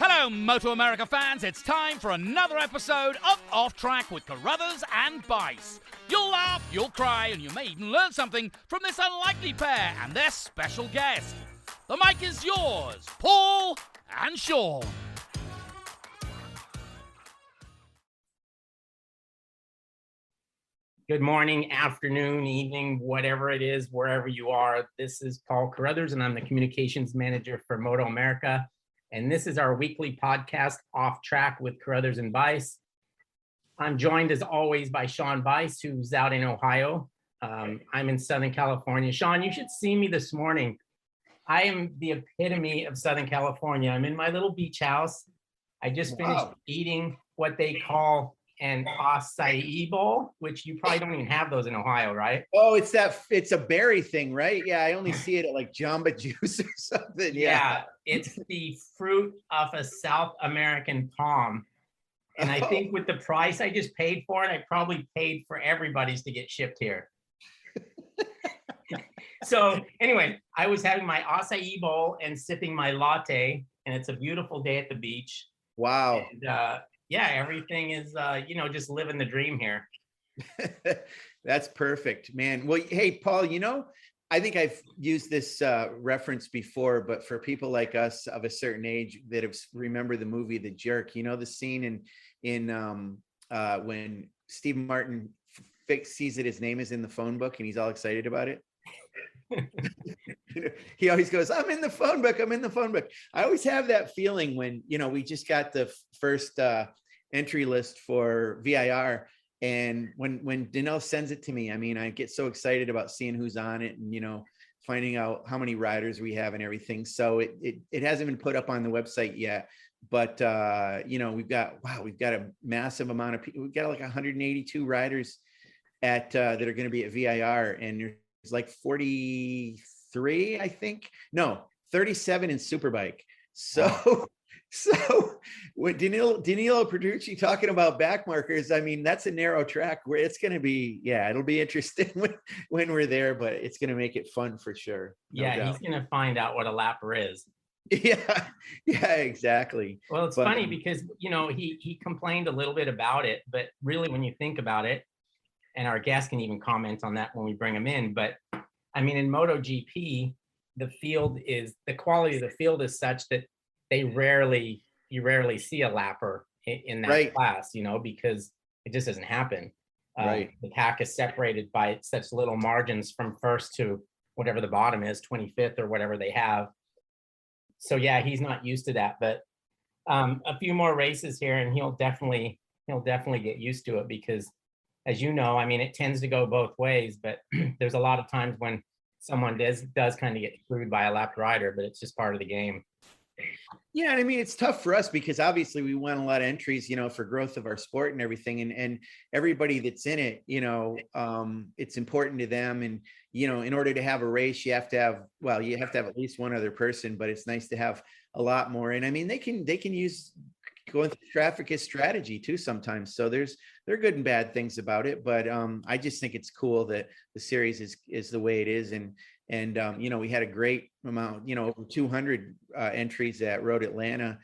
Hello, MotoAmerica fans. It's time for another episode of Off Track with Carruthers and Bice. You'll laugh, you'll cry, and you may even learn something from this unlikely pair and their special guest. The mic is yours, Paul and Sean. Good morning, afternoon, evening, whatever it is, wherever you are. This is Paul Carruthers, and I'm the communications manager for MotoAmerica. And this is our weekly podcast, Off Track with Carruthers and Bice. I'm joined, as always, by Sean Bice, who's out in Ohio. I'm in Southern California. Sean, you should see me this morning. I am the epitome of Southern California. I'm in my little beach house. I just finished eating what they call an acai bowl, which you probably don't even have those in Ohio, right? Oh, it's a berry thing, right? Yeah, I only see it at like Jamba Juice or something. Yeah, it's the fruit of a South American palm. And I think with the price I just paid for it, I probably paid for everybody's to get shipped here. So anyway, I was having my acai bowl and sipping my latte, and it's a beautiful day at the beach. Wow. And, yeah, everything is, just living the dream here. That's perfect, man. Well, hey, Paul, I think I've used this reference before, but for people like us of a certain age that have remember the movie The Jerk, the scene in when Steve Martin sees that his name is in the phone book and he's all excited about it. He always goes, I'm in the phone book. I always have that feeling when, we just got the first entry list for VIR. And when Danelle sends it to me, I get so excited about seeing who's on it and, finding out how many riders we have and everything. So it hasn't been put up on the website yet, but we've got a massive amount of people. We've got like 182 riders that are going to be at VIR, and there's like 43, I think. No, 37 in Superbike. So when Danilo Petrucci talking about back markers, that's a narrow track where it's going to be, it'll be interesting when we're there, but it's going to make it fun for sure. No doubt. He's going to find out what a lapper is. Yeah, exactly. Well, it's funny because, he complained a little bit about it, but really when you think about it, and our guests can even comment on that when we bring them in. But in MotoGP, the quality of the field is such that you rarely see a lapper in that class, because it just doesn't happen. The pack is separated by such little margins from first to whatever the bottom is, 25th or whatever they have. So yeah, he's not used to that, but a few more races here and he'll definitely get used to it because, as you know, it tends to go both ways, but there's a lot of times when someone does kind of get screwed by a lap rider, but it's just part of the game. Yeah, and it's tough for us because obviously we want a lot of entries, for growth of our sport and everything, and everybody that's in it, it's important to them. And in order to have a race, you have to have at least one other person, but it's nice to have a lot more. And they can use going through traffic as strategy too sometimes. So there are good and bad things about it, but I just think it's cool that the series is the way it is. And we had a great amount, over 200 entries at Road Atlanta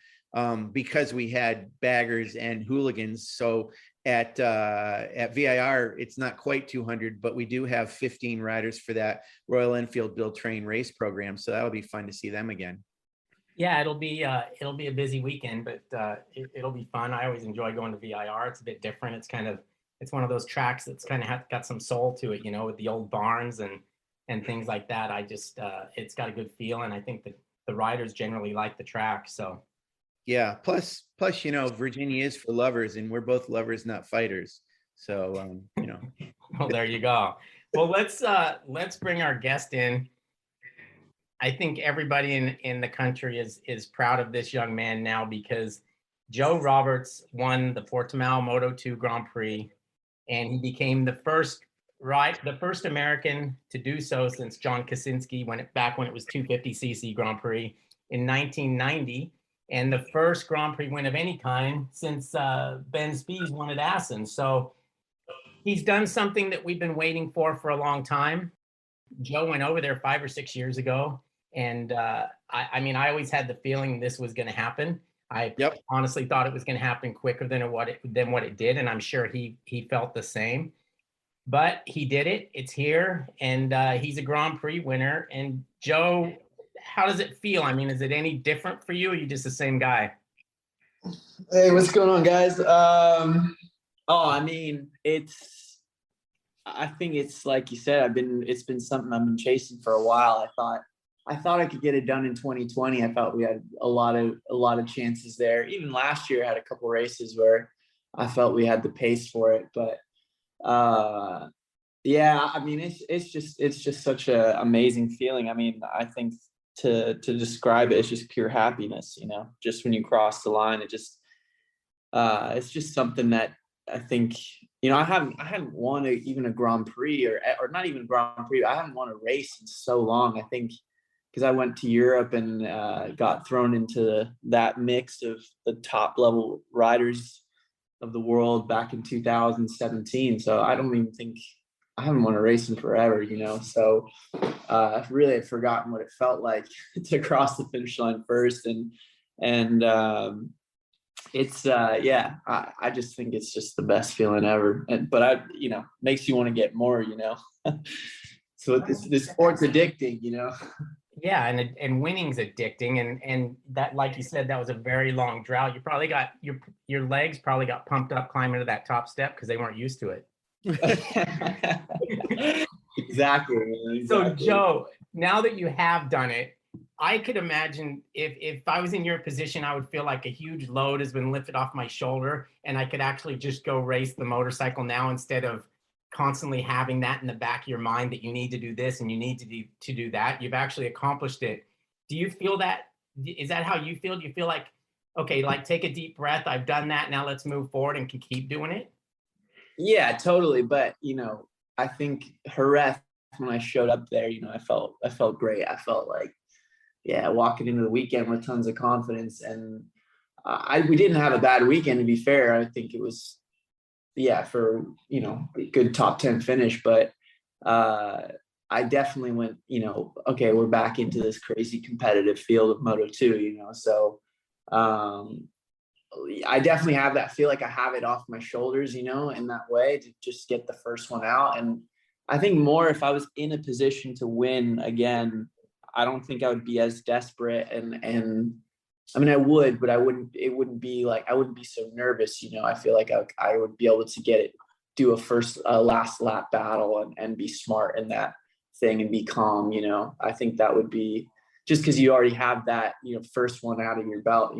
because we had baggers and hooligans. So at VIR, it's not quite 200, but we do have 15 riders for that Royal Enfield Build Train Race program. So that'll be fun to see them again. Yeah, it'll be a busy weekend, but it'll be fun. I always enjoy going to VIR. It's a bit different. It's one of those tracks that's kind of got some soul to it, with the old barns and things like that. It's got a good feel, and I think that the riders generally like the track. So yeah, plus Virginia is for lovers, and we're both lovers, not fighters. So well, there you go. Well, let's bring our guest in. I think everybody in the country is proud of this young man now because Joe Roberts won the Portimao Moto2 Grand Prix, and he became the first American to do so since John Kocinski when it was 250cc Grand Prix in 1990, and the first Grand Prix win of any kind since Ben Spies won at Assen. So he's done something that we've been waiting for a long time. Joe went over there 5 or 6 years ago. And I always had the feeling this was going to happen. I Yep. honestly thought it was going to happen quicker than what it did, and I'm sure he felt the same. But he did it. It's here, and he's a Grand Prix winner. And Joe, how does it feel? I mean, is it any different for you, or are you just the same guy? Hey, what's going on, guys? I mean, I think it's like you said, it's been something I've been chasing for a while. I thought I could get it done in 2020. I thought we had a lot of chances there. Even last year I had a couple races where I felt we had the pace for it, but yeah, I mean, it's just such a amazing feeling. I mean, I think to describe it, it's just pure happiness, just when you cross the line, it's just something that I think, I haven't won even a Grand Prix or not even Grand Prix. I haven't won a race in so long. I think because I went to Europe and got thrown into that mix of the top level riders of the world back in 2017. So I don't even think I haven't won a race in forever, So I've really forgotten what it felt like to cross the finish line first, and it's I just think it's just the best feeling ever. But makes you want to get more, So this sport's addicting, Yeah, and winning's addicting, and that, like you said, that was a very long drought. You probably got your legs probably got pumped up climbing to that top step because they weren't used to it. Exactly. So Joe, now that you have done it, I could imagine if I was in your position, I would feel like a huge load has been lifted off my shoulder, and I could actually just go race the motorcycle now instead of constantly having that in the back of your mind that you need to do this and you need to do that. You've actually accomplished it. Do you feel that? Is that how you feel? Do you feel like, okay, like take a deep breath, I've done that, now let's move forward and can keep doing it? Yeah, totally. But I think Jerez, when I showed up there, I felt great. I felt like, walking into the weekend with tons of confidence, and we didn't have a bad weekend, to be fair. I think it was, for a good top 10 finish, but I definitely went, okay, we're back into this crazy competitive field of Moto2, so I definitely have that, feel like I have it off my shoulders, in that way, to just get the first one out. And I think more, if I was in a position to win again, I don't think I would be as desperate, and I mean, I would, but it wouldn't be so nervous, I feel like I would be able to do a last lap battle and be smart in that thing and be calm, I think that would be, just because you already have that, first one out of your belt,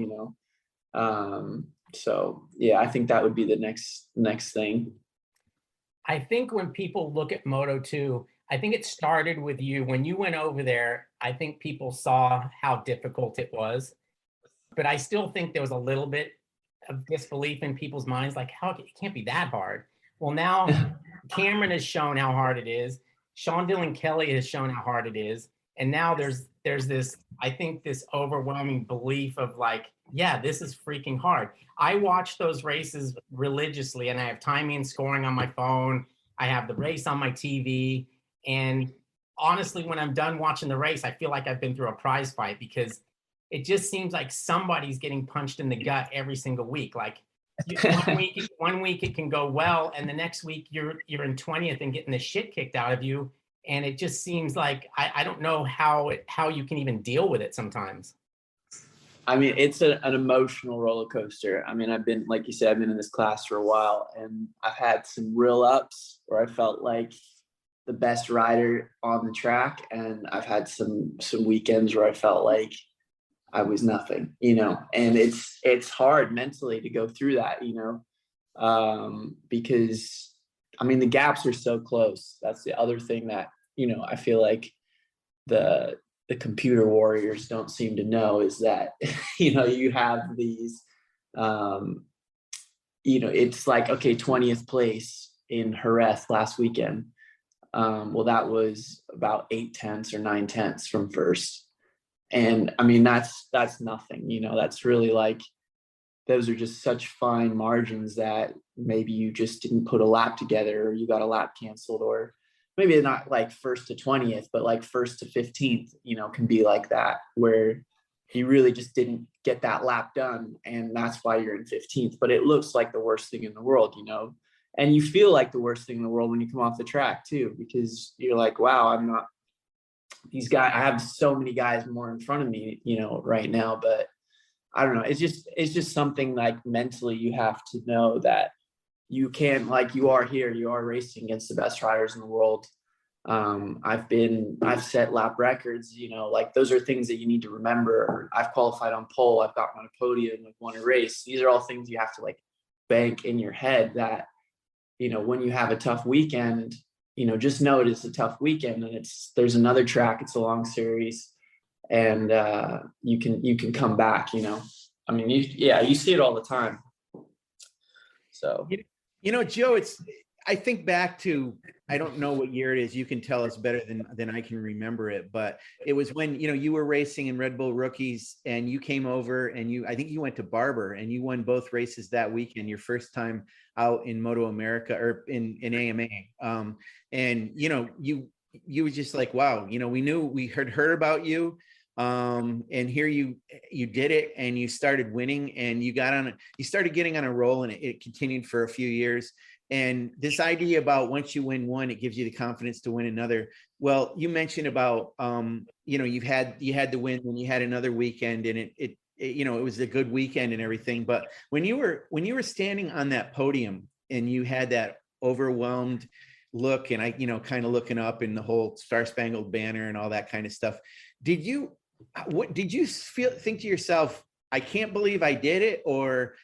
so yeah, I think that would be the next thing. I think when people look at Moto2, I think it started with you. When you went over there, I think people saw how difficult it was. But I still think there was a little bit of disbelief in people's minds, like, how it can't be that hard. Well, now Cameron has shown how hard it is. Sean Dillon Kelly has shown how hard it is. And now there's this, I think, this overwhelming belief of like, yeah, this is freaking hard. I watch those races religiously, and I have timing and scoring on my phone. I have the race on my TV. And honestly, when I'm done watching the race, I feel like I've been through a prize fight, because it just seems like somebody's getting punched in the gut every single week. Like one week it can go well, and the next week you're in 20th and getting the shit kicked out of you. And it just seems like I don't know how you can even deal with it sometimes. I mean, it's an emotional roller coaster. I mean, like you said, I've been in this class for a while, and I've had some real ups where I felt like the best rider on the track, and I've had some weekends where I felt like I was nothing, and it's hard mentally to go through that, because I mean, the gaps are so close. That's the other thing that, I feel like the computer warriors don't seem to know, is that, you have these, it's like, okay, 20th place in Jerez last weekend. Well, that was about 8/10 or 9/10 from first. And I mean, that's nothing, that's really like, those are just such fine margins that maybe you just didn't put a lap together, or you got a lap canceled, or maybe not like first to 20th, but like first to 15th, can be like that, where you really just didn't get that lap done, and that's why you're in 15th. But it looks like the worst thing in the world, you know, and you feel like the worst thing in the world when you come off the track too, because you're like, wow, I'm not these guys. I have so many guys more in front of me, you know, right now. But I don't know. It's just something like mentally you have to know that you can't, like, you are here, you are racing against the best riders in the world. I've set lap records, you know, like those are things that you need to remember. I've qualified on pole, I've gotten on a podium, like won a race. These are all things you have to like bank in your head that, you know, when you have a tough weekend, you know, just know it is a tough weekend, and there's another track, it's a long series, and you can come back, you know. I mean, you see it all the time. So, you know, Joe, I think back to, I don't know what year it is. You can tell us better than I can remember it, but it was when, you know, you were racing in Red Bull Rookies, and you came over and I think you went to Barber and you won both races that weekend, your first time out in MotoAmerica or in AMA. And, you know, you were just like, wow, you know, we heard about you. And here you did it, and you started winning, and you started getting on a roll, and it continued for a few years. And this idea about once you win one, it gives you the confidence to win another. Well, you mentioned about, you know, you had the win, and you had another weekend, and it you know, it was a good weekend and everything. But when you were standing on that podium and you had that overwhelmed look, and I, you know, kind of looking up in the whole Star Spangled Banner and all that kind of stuff, did you think to yourself, I can't believe I did it, or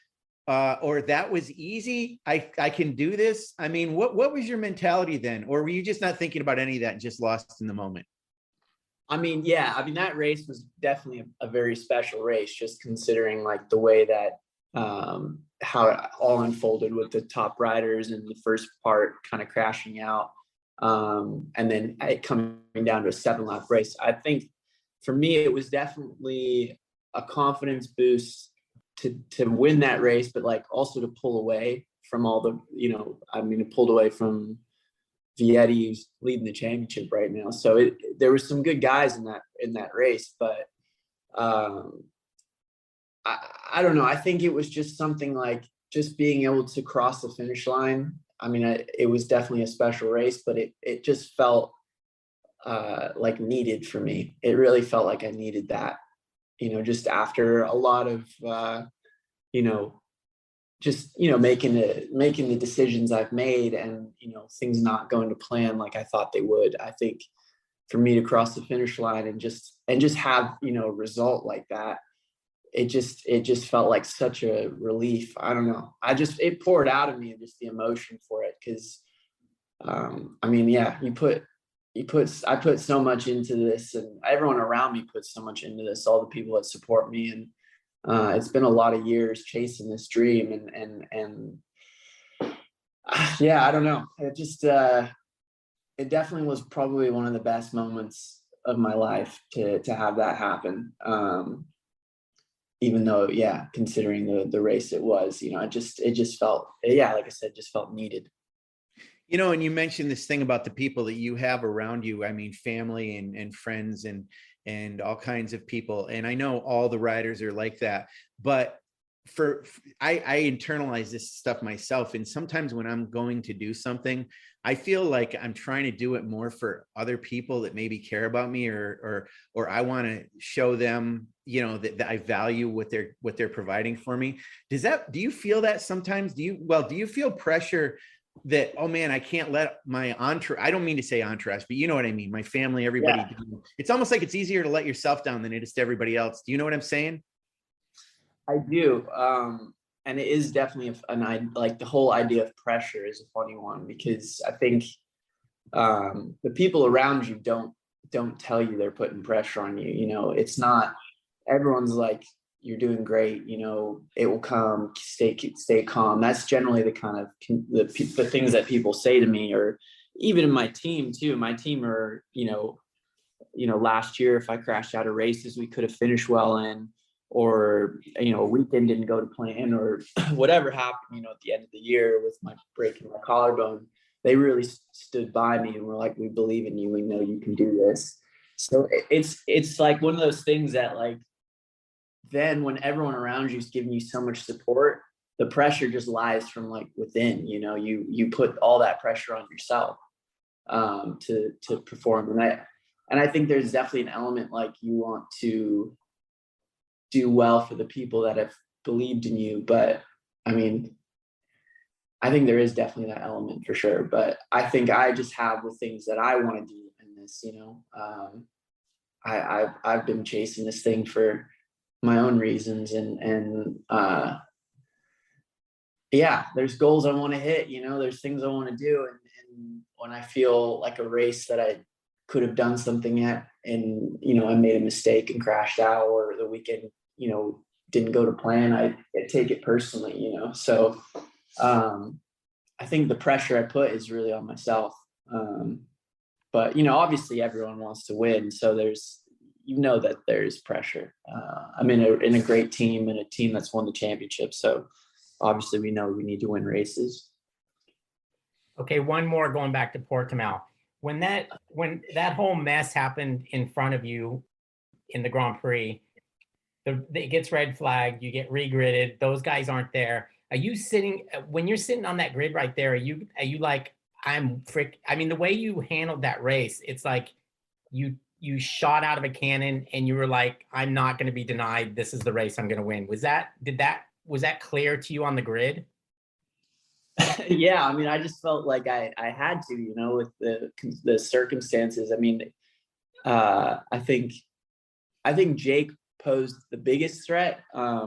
that was easy, I can do this? I mean, what was your mentality then? Or were you just not thinking about any of that and just lost in the moment? I mean, yeah, I mean, that race was definitely a very special race, just considering like the way that how it all unfolded with the top riders in the first part kind of crashing out, and then it coming down to a 7-lap race. I think for me, it was definitely a confidence boost to win that race, but like also to pull away from all the, you know, I mean, it pulled away from Vietti, who's leading the championship right now. So there were some good guys in that race, but I don't know. I think it was just something like just being able to cross the finish line. I mean, it was definitely a special race, but it just felt like needed for me. It really felt like I needed that, you know, just after a lot of, you know, just, you know, making the decisions I've made, and, you know, things not going to plan like I thought they would. I think for me to cross the finish line and just have, you know, a result like that, it just felt like such a relief. I don't know. It poured out of me, just the emotion for it. Cause I mean, yeah, I put so much into this, and everyone around me puts so much into this, all the people that support me. And it's been a lot of years chasing this dream, and yeah, I don't know. It just, it definitely was probably one of the best moments of my life to have that happen. Even though, yeah, considering the race it was, you know, it just felt, yeah, like I said, just felt needed. You know, and you mentioned this thing about the people that you have around you. I mean, family and friends and all kinds of people. And I know all the riders are like that, but I internalize this stuff myself. And sometimes when I'm going to do something, I feel like I'm trying to do it more for other people that maybe care about me, or I want to show them, you know, that I value what they're providing for me. Do you feel that sometimes? Do you feel pressure that, oh man, I can't let my entourage, I don't mean to say entourage, but you know what I mean, my family, everybody, yeah. It's almost like it's easier to let yourself down than it is to everybody else. Do you know what I'm saying? I do. And it is definitely like the whole idea of pressure is a funny one, because I think the people around you don't tell you they're putting pressure on you. You know, it's not, everyone's like, you're doing great, you know, it will come, stay calm. That's generally the kind of the things that people say to me, or even in my team too. My team are, you know, last year, if I crashed out of races we could have finished well in, or, you know, a weekend didn't go to plan, or whatever happened, you know, at the end of the year with my breaking my collarbone, they really stood by me and were like, we believe in you, we know you can do this. So it's like one of those things that, like, then when everyone around you is giving you so much support, the pressure just lies from like within, you put all that pressure on yourself to perform. And I think there's definitely an element like you want to do well for the people that have believed in you. But I mean, I think there is definitely that element for sure. But I think I just have the things that I want to do in this, I've been chasing this thing for my own reasons, and there's goals I want to hit, there's things I want to do. And when I feel like a race that I could have done something at, and, I made a mistake and crashed out, or the weekend, didn't go to plan, I take it personally, so I think the pressure I put is really on myself. But, obviously everyone wants to win. So that there's pressure. I'm in a great team, and a team that's won the championship. So obviously we know we need to win races. Okay, one more going back to Portimao. When that whole mess happened in front of you in the Grand Prix, it gets red flagged, you get regridded, those guys aren't there. Are you when you're sitting on that grid right there, are you like, I mean, the way you handled that race, it's like you shot out of a cannon and you were like, I'm not going to be denied. This is the race I'm going to win. Was that clear to you on the grid? Yeah. I mean, I just felt like I had to, with the circumstances. I mean, I think Jake posed the biggest threat. I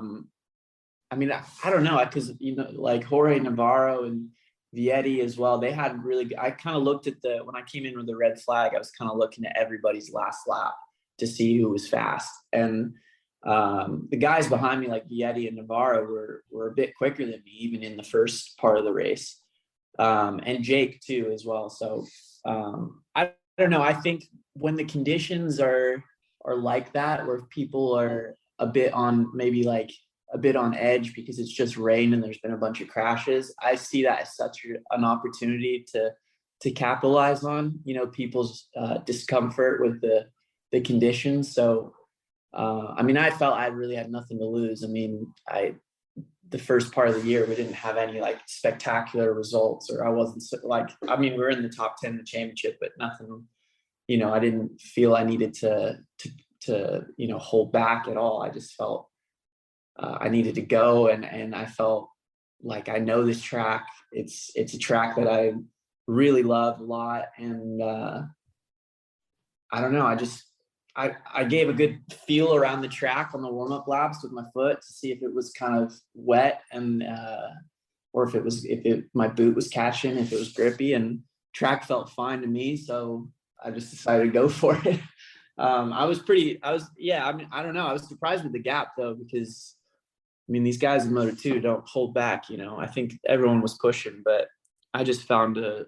mean, I don't know, because, like Jorge Navarro and Vietti as well, they had I kind of looked at when I came in with the red flag, I was kind of looking at everybody's last lap to see who was fast. And the guys behind me, like Vietti and Navarro, were a bit quicker than me, even in the first part of the race. And Jake too, as well. So I don't know. I think when the conditions are like that, where people are a bit on edge because it's just rain and there's been a bunch of crashes, I see that as such an opportunity to capitalize on, people's discomfort with the conditions. So, I mean, I felt I really had nothing to lose. I mean, the first part of the year, we didn't have any like spectacular results, or I wasn't we're in the top 10 in the championship, but nothing, I didn't feel I needed to hold back at all. I just felt I needed to go, and I felt like I know this track. It's a track that I really love a lot, and I don't know. I gave a good feel around the track on the warm-up laps with my foot to see if it was kind of wet, and or if my boot was catching, if it was grippy, and track felt fine to me. So I just decided to go for it. I mean, I don't know. I was surprised with the gap though, because I mean, these guys in Moto2 don't hold back, I think everyone was pushing, but I just found a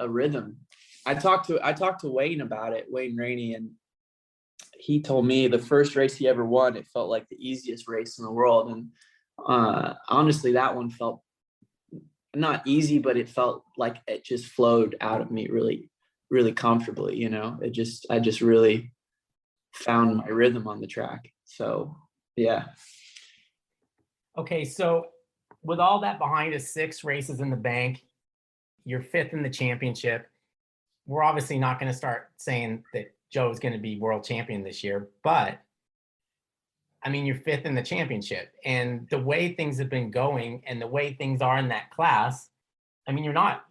rhythm. I talked to Wayne about it, Wayne Rainey, and he told me the first race he ever won, it felt like the easiest race in the world. And honestly, that one felt not easy, but it felt like it just flowed out of me really, really comfortably. I just really found my rhythm on the track. So yeah. Okay, so with all that behind us, 6 races in the bank, you're 5th in the championship. We're obviously not going to start saying that Joe's going to be world champion this year, but I mean, you're 5th in the championship, and the way things have been going and the way things are in that class, I mean, you're not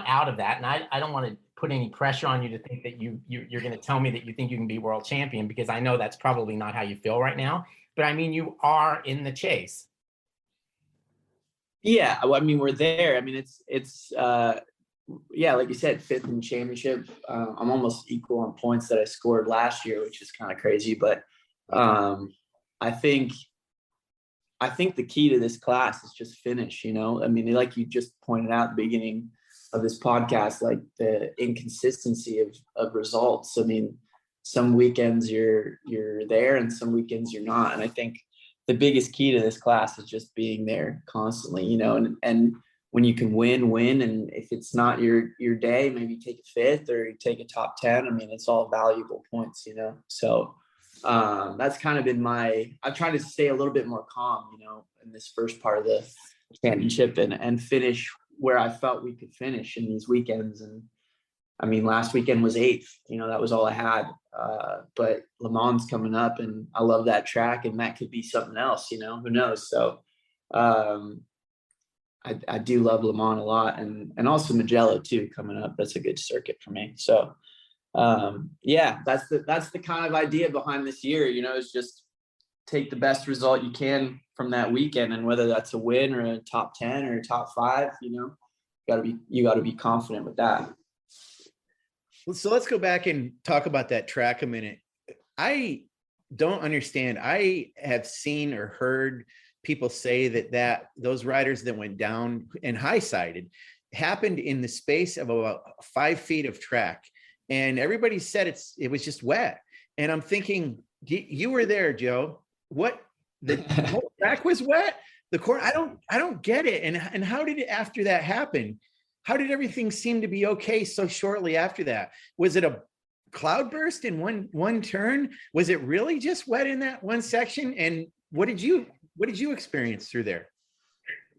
out of that. And I don't want to put any pressure on you to think that you're going to tell me that you think you can be world champion, because I know that's probably not how you feel right now. But I mean, you are in the chase. Yeah, I mean, we're there. I mean, it's like you said, 5th in the championship. I'm almost equal on points that I scored last year, which is kind of crazy. But I think the key to this class is just finish. I mean, like you just pointed out at the beginning of this podcast, like the inconsistency of results. I mean, some weekends you're there and some weekends you're not. And I think the biggest key to this class is just being there constantly, and when you can win. And if it's not your day, maybe take a 5th or you take a top 10. I mean, it's all valuable points, So that's kind of been I've tried to stay a little bit more calm, you know, in this first part of the championship and finish where I felt we could finish in these weekends. And I mean, last weekend was 8th, you know, that was all I had. But Le Mans coming up and I love that track, and that could be something else, you know, who knows? So, I do love Le Mans a lot, and also Mugello too, coming up. That's a good circuit for me. So, yeah, that's the kind of idea behind this year, you know, is just take the best result you can from that weekend, and whether that's a win or a top 10 or a top 5, you know, you gotta be confident with that. Well, so let's go back and talk about that track a minute. I don't understand. I have seen or heard people say that those riders that went down and high-sided happened in the space of about 5 feet of track. And everybody said it was just wet. And I'm thinking, you were there, Joe. The whole track was wet? The court, I don't get it. And how did it, after that happen? How did everything seem to be okay so shortly after that? Was it a cloudburst in one turn? Was it really just wet in that one section? And what did you experience through there?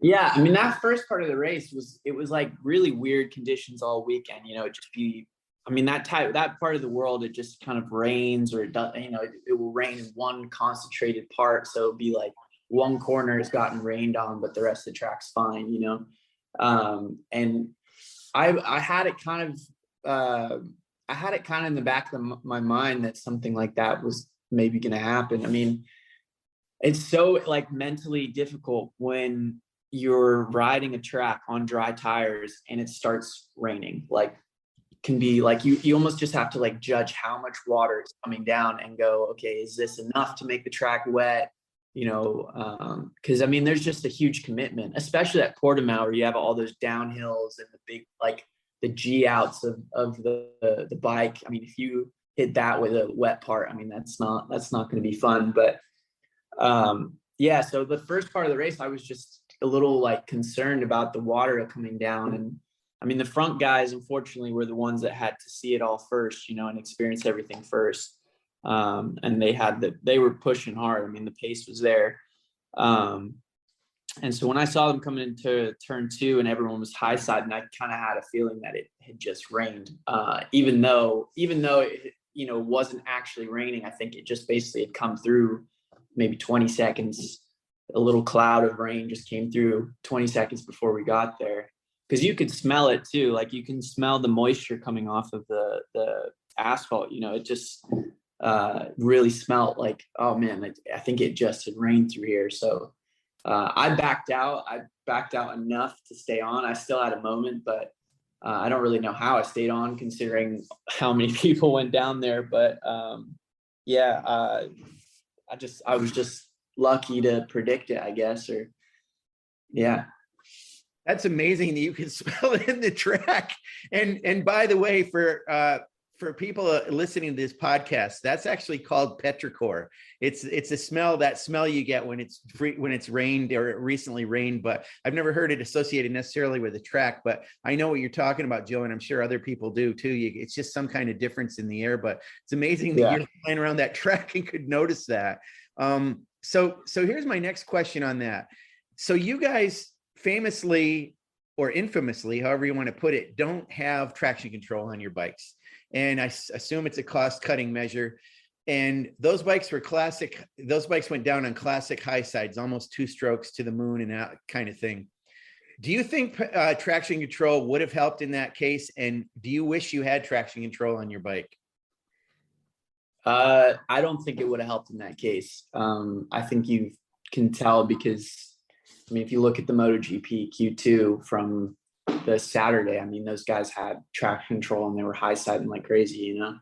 Yeah, I mean, that first part of the race was like really weird conditions all weekend. You know, that part of the world, it just kind of rains, or it does, you know, it will rain in one concentrated part. So it'd be like one corner has gotten rained on, but the rest of the track's fine, you know? And I had it kind of in the back of my mind that something like that was maybe going to happen. I mean, it's so like mentally difficult when you're riding a track on dry tires and it starts raining. Like, can be like, you almost just have to like judge how much water is coming down and go, okay, is this enough to make the track wet? You know, because I mean, there's just a huge commitment, especially at Portimao, where you have all those downhills and the big, like the G outs of the bike. I mean, if you hit that with a wet part, I mean, that's not going to be fun. But yeah, so the first part of the race, I was just a little like concerned about the water coming down. And I mean, the front guys, unfortunately, were the ones that had to see it all first, you know, and experience everything first. And they were pushing hard. I mean, the pace was there. And so when I saw them coming into turn 2 and everyone was high side, and I kind of had a feeling that it had just rained, even though it, you know, wasn't actually raining. I think it just basically had come through maybe 20 seconds. A little cloud of rain just came through 20 seconds before we got there. Because you could smell it too. Like, you can smell the moisture coming off of the asphalt. You know, it just really smelled like, oh man, I think it just had rained through here. So I backed out. I backed out enough to stay on. I still had a moment, but I don't really know how I stayed on considering how many people went down there. But yeah, I was just lucky to predict it, I guess. Or yeah. That's amazing that you can smell it in the track. And by the way, for people listening to this podcast, that's actually called petrichor. It's a smell, that smell you get when it's rained or recently rained, but I've never heard it associated necessarily with a track, but I know what you're talking about, Joe, and I'm sure other people do too. It's just some kind of difference in the air, but it's amazing that you're flying around that track and could notice that. So here's my next question on that. So you guys famously or infamously, however you want to put it, don't have traction control on your bikes. And I assume it's a cost-cutting measure. And those bikes were classic. Those bikes went down on classic high sides, almost 2 strokes to the moon and that kind of thing. Do you think traction control would have helped in that case? And do you wish you had traction control on your bike? I don't think it would have helped in that case. I think you can tell because, I mean, if you look at the MotoGP Q2 from the Saturday, I mean, those guys had traction control and they were high siding like crazy, you know?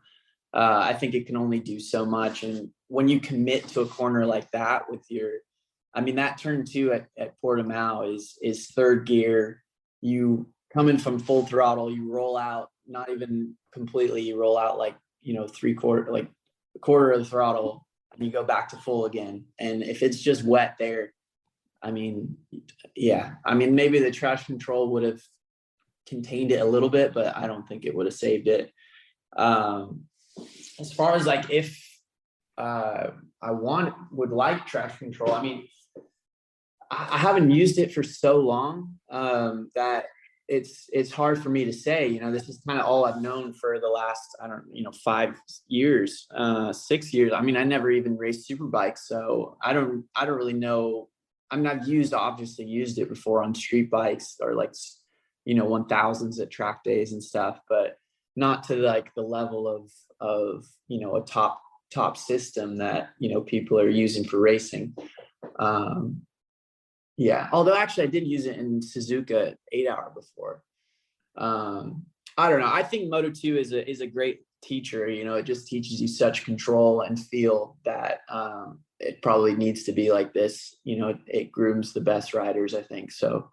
I think it can only do so much. And when you commit to a corner like that with that turn 2 at Portimao is third gear. You come in from full throttle, you roll out, not even completely, you roll out like, you know, a quarter of the throttle, and you go back to full again. And if it's just wet there, I mean, yeah, I mean, maybe the traction control would have contained it a little bit, but I don't think it would have saved it. As far as like if I would like traction control. I mean, I haven't used it for so long that it's hard for me to say. You know, this is kind of all I've known for the last 5 years, 6 years. I mean, I never even raced super bikes, so I don't really know. I mean, I've obviously used it before on street bikes or like 1000s at track days and stuff, but not to like the level of a top system that people are using for racing. Yeah, although actually I did use it in Suzuka 8-hour before. I don't know. I think Moto2 is a great teacher. It just teaches you such control and feel that it probably needs to be like this. It grooms the best riders, I think. So,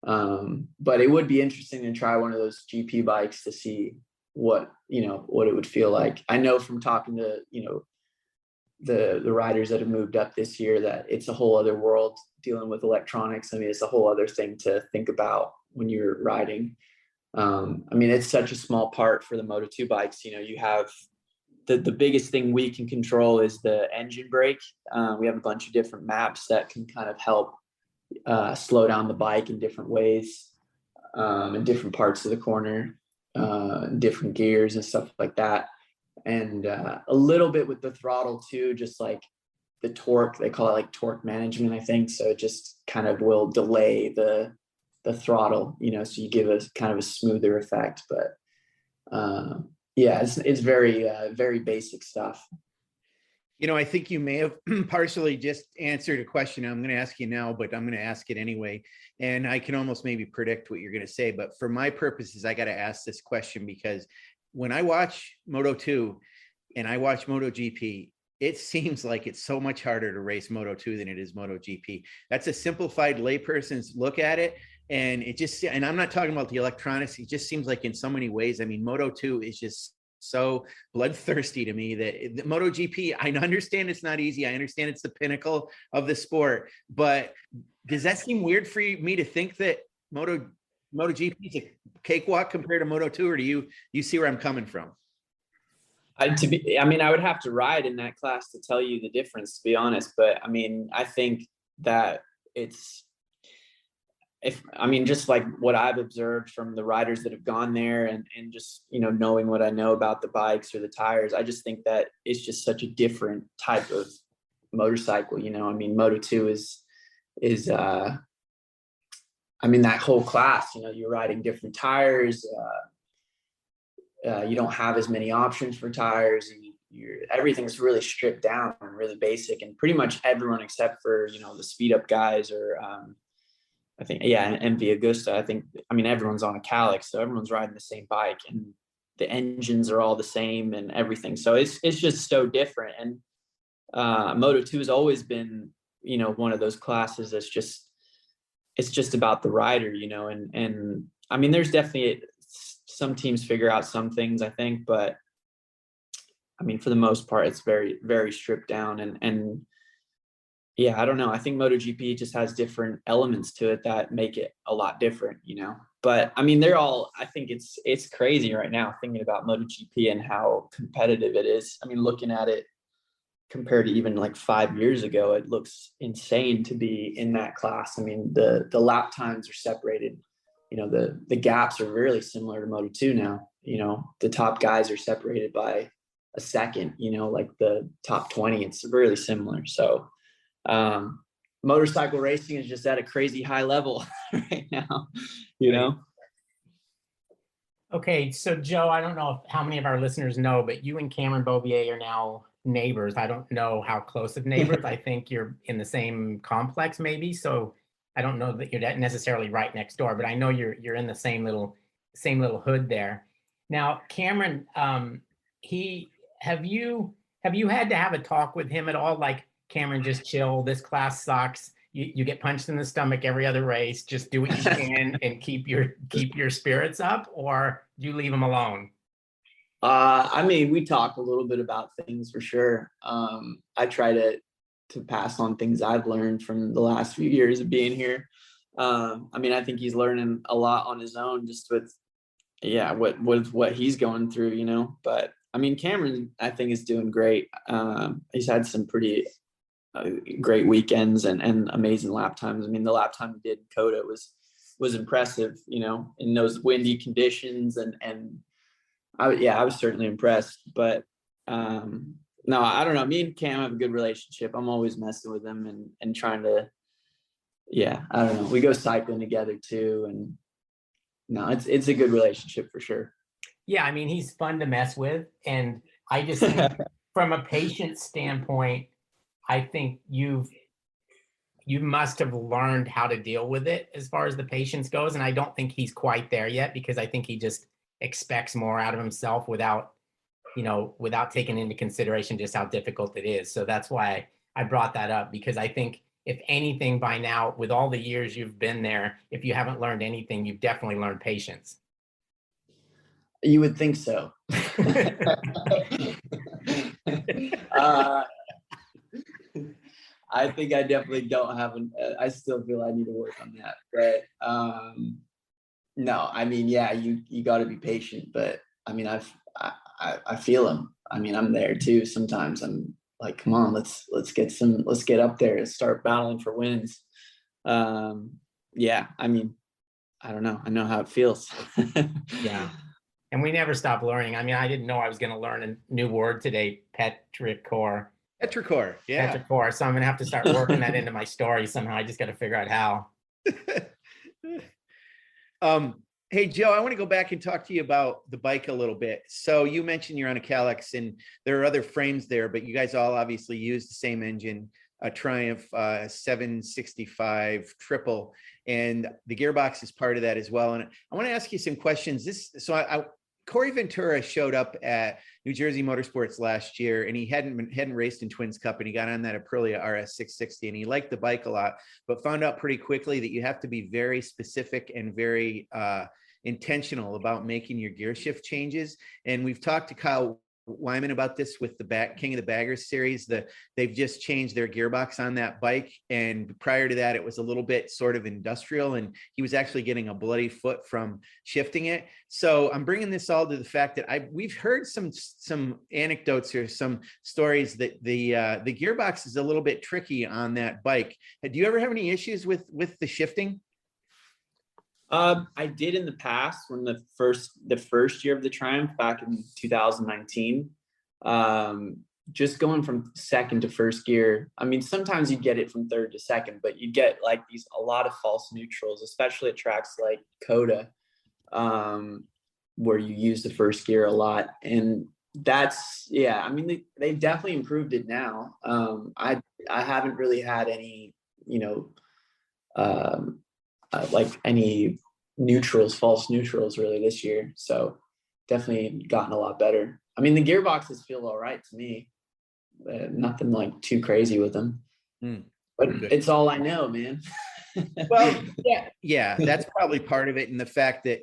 but it would be interesting to try one of those GP bikes to see what it would feel like. I know from talking to the riders that have moved up this year that it's a whole other world dealing with electronics. I mean, it's a whole other thing to think about when you're riding. I mean, it's such a small part for the Moto2 bikes. You have the biggest thing we can control is the engine brake. We have a bunch of different maps that can kind of help slow down the bike in different ways, in different parts of the corner, different gears and stuff like that. And a little bit with the throttle too, just like the torque, they call it like torque management, I think. So it just kind of will delay the throttle, so you give a kind of a smoother effect. But yeah, it's very, very basic stuff. I think you may have partially just answered a question I'm going to ask you now, but I'm going to ask it anyway. And I can almost maybe predict what you're going to say. But for my purposes, I got to ask this question because when I watch Moto2 and I watch MotoGP, it seems like it's so much harder to race Moto2 than it is MotoGP. That's a simplified layperson's look at it. And and I'm not talking about the electronics. It just seems like in so many ways, I mean, Moto2 is just so bloodthirsty to me that MotoGP, I understand it's not easy. I understand it's the pinnacle of the sport, but does that seem weird for me to think that MotoGP is a cakewalk compared to Moto2, or do you see where I'm coming from? I would have to ride in that class to tell you the difference, to be honest. But I mean, I think that just like what I've observed from the riders that have gone there and just, knowing what I know about the bikes or the tires, I just think that it's just such a different type of motorcycle. I mean, Moto2 is that whole class, you're riding different tires. You don't have as many options for tires. Everything's really stripped down and really basic, and pretty much everyone except for, the speed up guys or I think, yeah, MV Agusta. Everyone's on a Calyx, so everyone's riding the same bike and the engines are all the same and everything. So it's just so different. And Moto2 has always been, one of those classes that's it's just about the rider, and I mean, there's definitely some teams figure out some things, I think, but I mean, for the most part, it's very, very stripped down. And yeah, I don't know. I think MotoGP just has different elements to it that make it a lot different, but I mean, I think it's crazy right now thinking about MotoGP and how competitive it is. I mean, looking at it compared to even like 5 years ago, it looks insane to be in that class. I mean, the lap times are separated. The gaps are really similar to Moto2 now. The top guys are separated by a second, like the top 20, it's really similar. So motorcycle racing is just at a crazy high level right now, Okay, so Joe, I don't know how many of our listeners know, but you and Cameron Beaubier are now neighbors. I don't know how close of neighbors. I think you're in the same complex maybe. So I don't know that you're necessarily right next door, but I know you're in the same little hood there. Now, Cameron, have you had to have a talk with him at all? Like, Cameron, just chill. This class sucks. You get punched in the stomach every other race. Just do what you can and keep your spirits up, or do you leave him alone? We talk a little bit about things for sure. I try to pass on things I've learned from the last few years of being here. I think he's learning a lot on his own just with what he's going through, but I mean, Cameron, I think, is doing great. He's had some pretty great weekends and amazing lap times. I mean, the lap time he did in Coda was impressive, you know, in those windy conditions. And I was certainly impressed. But no, I don't know. Me and Cam have a good relationship. I'm always messing with him and trying to, I don't know. We go cycling together too. And no, it's a good relationship for sure. Yeah, I mean, he's fun to mess with. And I just think from a patient standpoint, I think you must have learned how to deal with it as far as the patience goes. And I don't think he's quite there yet, because I think he just expects more out of himself without taking into consideration just how difficult it is. So that's why I brought that up, because I think if anything by now, with all the years you've been there, if you haven't learned anything, you've definitely learned patience. You would think so. I think I definitely don't have I still feel I need to work on that. But no, I mean, yeah, you got to be patient. But I mean, I feel him. I mean, I'm there too. Sometimes I'm like, come on, let's get up there and start battling for wins. Yeah, I mean, I don't know. I know how it feels. Yeah. And we never stop learning. I mean, I didn't know I was going to learn a new word today, petrichor. Petrichor, yeah. Petrichor. So I'm going to have to start working that into my story somehow. I just got to figure out how. Hey, Joe, I want to go back and talk to you about the bike a little bit. So you mentioned you're on a Calyx and there are other frames there, but you guys all obviously use the same engine, a Triumph 765 triple, and the gearbox is part of that as well. And I want to ask you some questions. Corey Ventura showed up at New Jersey Motorsports last year, and he hadn't raced in Twins Cup, and he got on that Aprilia RS 660, and he liked the bike a lot, but found out pretty quickly that you have to be very specific and very intentional about making your gear shift changes. And we've talked to Kyle Wyman about this with the King of the Baggers series. They've just changed their gearbox on that bike, and prior to that it was a little bit sort of industrial, and he was actually getting a bloody foot from shifting it. So I'm bringing this all to the fact that we've heard some anecdotes or some stories that the gearbox is a little bit tricky on that bike. Do you ever have any issues with the shifting? I did in the past, when the first year of the Triumph back in 2019, just going from second to first gear. I mean, sometimes you get it from third to second, but you get like a lot of false neutrals, especially at tracks like Coda, where you use the first gear a lot. And that's, I mean, they've definitely improved it now. I haven't really had any, like any false neutrals really this year. So definitely gotten a lot better. I mean, the gearboxes feel all right to me. Nothing like too crazy with them. But it's all I know, man. Well, yeah, that's probably part of it. And the fact that,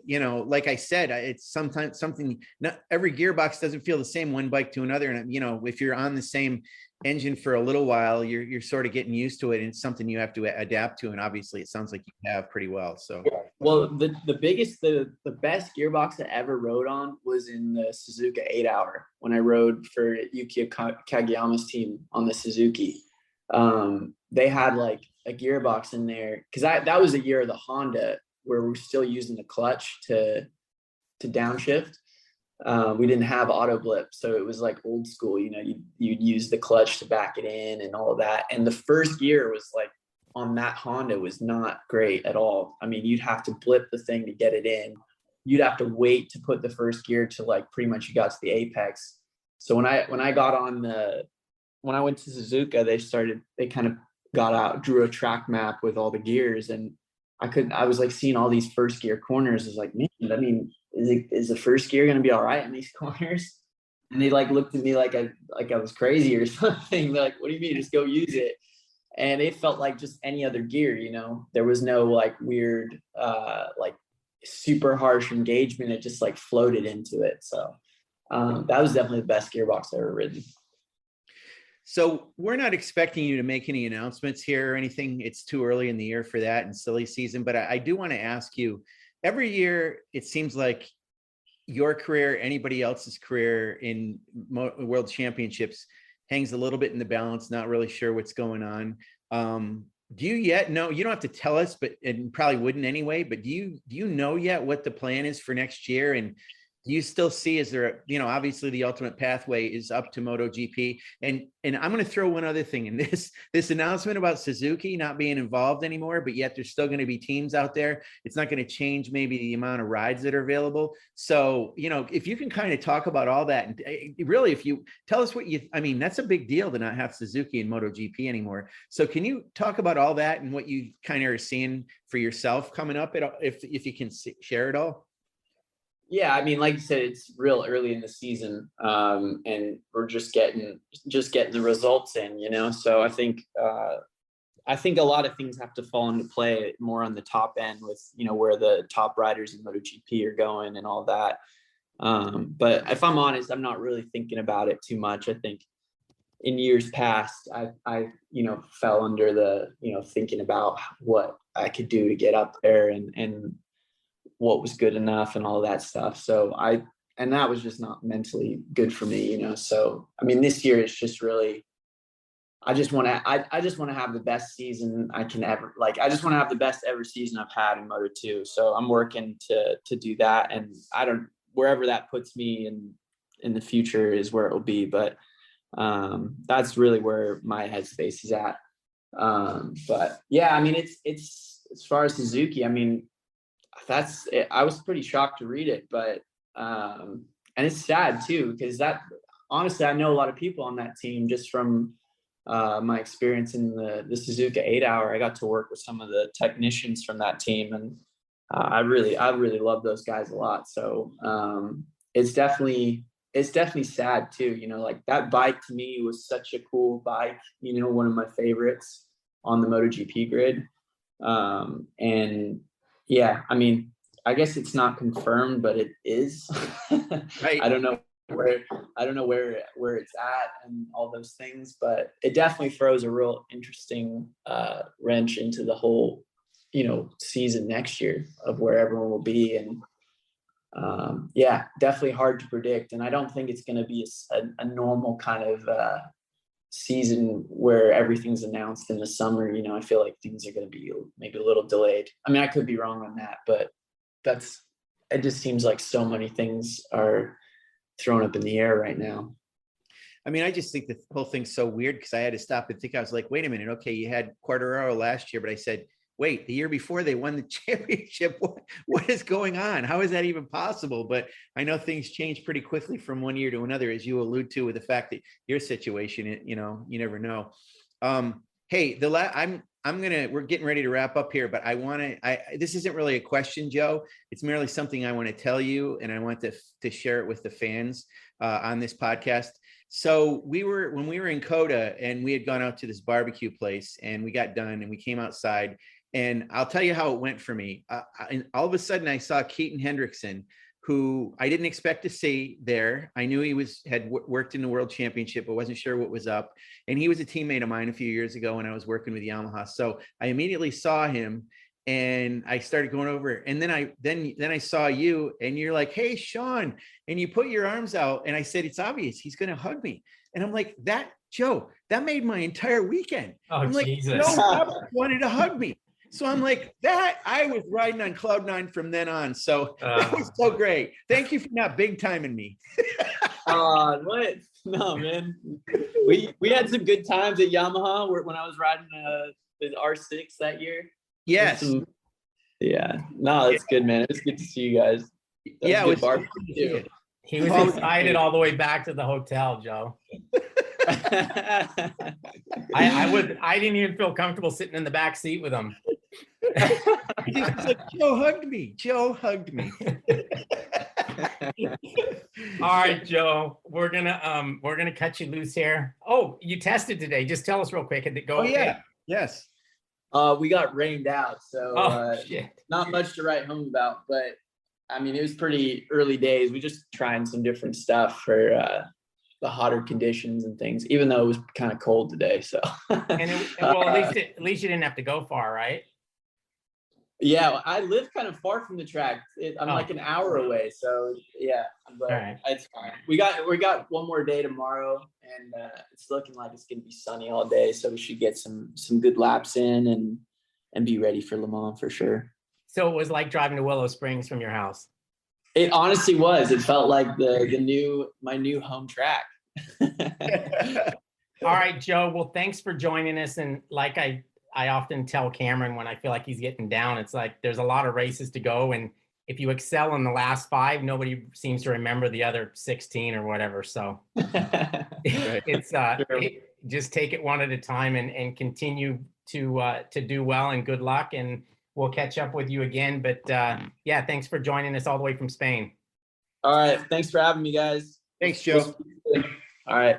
like I said, it's sometimes something, not every gearbox doesn't feel the same one bike to another. And, if you're on the same engine for a little while, you're sort of getting used to it. And it's something you have to adapt to. And obviously it sounds like you have pretty well. So, well, the best gearbox I ever rode on was in the Suzuka 8-hour when I rode for Yuki Kageyama's team on the Suzuki. They had like a gearbox in there, because that was a year of the Honda where we're still using the clutch to downshift. We didn't have auto blip, so it was like old school. You'd use the clutch to back it in and all of that. And the first gear was like on that Honda was not great at all. I mean, you'd have to blip the thing to get it in. You'd have to wait to put the first gear to like pretty much you got to the apex. So when I went to Suzuka, they kind of drew a track map with all the gears, and I was like seeing all these first gear corners. I was like, man, I mean, is the first gear going to be all right in these corners? And they like looked at me like I was crazy or something. They're like, what do you mean? Just go use it. And it felt like just any other gear, there was no like weird, like super harsh engagement. It just like floated into it. So that was definitely the best gearbox I've ever ridden. So we're not expecting you to make any announcements here or anything. It's too early in the year for that and silly season. But I do want to ask you, every year, it seems like your career, anybody else's career in world championships hangs a little bit in the balance, not really sure what's going on. Do you yet know, you don't have to tell us, but, and probably wouldn't anyway, but do you know yet what the plan is for next year? And do you still see, is there, obviously the ultimate pathway is up to MotoGP, and I'm going to throw one other thing in this announcement about Suzuki not being involved anymore, but yet there's still going to be teams out there. It's not going to change maybe the amount of rides that are available. So, if you can kind of talk about all that, and really, if you tell us what that's a big deal to not have Suzuki in MotoGP anymore. So can you talk about all that and what you kind of are seeing for yourself coming up, if you can share it all? Yeah, like you said, it's real early in the season, and we're just getting the results in, So I think a lot of things have to fall into play more on the top end with where the top riders in MotoGP are going and all that. But if I'm honest, I'm not really thinking about it too much. I think in years past, I fell under the thinking about what I could do to get up there and what was good enough and all that stuff. So and that was just not mentally good for me, So, this year it's just really, I just want to have the best season I can ever, I just want to have the best ever season I've had in Moto2. So I'm working to do that. And wherever that puts me in the future is where it will be. But that's really where my headspace is at. But yeah, it's as far as Suzuki, that's it. I was pretty shocked to read it, but and it's sad too, because honestly, I know a lot of people on that team just from my experience in the Suzuka 8-hour. I got to work with some of the technicians from that team, and I really love those guys a lot. So it's definitely sad too. That bike to me was such a cool bike, one of my favorites on the MotoGP grid. And yeah, I guess it's not confirmed, but it is. Right. I don't know where it's at and all those things, but it definitely throws a real interesting wrench into the whole, season next year of where everyone will be. And yeah, definitely hard to predict. And I don't think it's going to be a normal kind of season where everything's announced in the summer. I feel like things are going to be maybe a little delayed. I could be wrong on that, but it just seems like so many things are thrown up in the air right now. I just think the whole thing's so weird, because I had to stop and think. I was like, wait a minute. Okay, you had Quartararo last year, but I said, wait, the year before they won the championship. What is going on? How is that even possible? But I know things change pretty quickly from one year to another, as you allude to with the fact that your situation, you never know. Hey, we're getting ready to wrap up here, but this isn't really a question, Joe. It's merely something I want to tell you, and I want to share it with the fans on this podcast. So when we were in Coda, and we had gone out to this barbecue place, and we got done and we came outside, and I'll tell you how it went for me. And all of a sudden I saw Keaton Hendrickson, who I didn't expect to see there. I knew he had worked in the World Championship, but wasn't sure what was up. And he was a teammate of mine a few years ago when I was working with Yamaha. So I immediately saw him, and I started going over. And then I saw you, and you're like, "Hey, Sean," and you put your arms out, and I said, "It's obvious he's going to hug me." And I'm like, Joe, that made my entire weekend. Oh, I'm like, Jesus. Joe Roberts wanted to hug me. So I'm like, I was riding on cloud nine from then on. So that was so great. Thank you for not big timing me. What? No, man. We had some good times at Yamaha when I was riding the R6 that year. Yes. Yeah. No, that's good, man. It's good to see you guys. Yeah, it was barbecue. He was excited all the way back to the hotel, Joe. I didn't even feel comfortable sitting in the back seat with him. He was like, Joe hugged me. All right, Joe, we're gonna cut you loose here. Oh, you tested today. Just tell us real quick. Did it go? Okay? Yeah. Yes. We got rained out, so shit. Not much to write home about, but it was pretty early days. We just trying some different stuff for the hotter conditions and things, even though it was kind of cold today. So at least you didn't have to go far, right? Yeah, I live kind of far from the track. I'm Oh. like an hour away, so yeah. But All right. it's fine. We got one more day tomorrow, and it's looking like it's gonna be sunny all day, so we should get some good laps in and be ready for Le Mans for sure. So it was like driving to Willow Springs from your house. It honestly was. It felt like my new home track. All right, Joe. Well, thanks for joining us. And like I often tell Cameron when I feel like he's getting down, it's like there's a lot of races to go. And if you excel in the last 5, nobody seems to remember the other 16 or whatever. So it's just take it one at a time and continue to do well, and good luck. And we'll catch up with you again. But yeah, thanks for joining us all the way from Spain. All right. Thanks for having me, guys. Thanks, Joe. All right.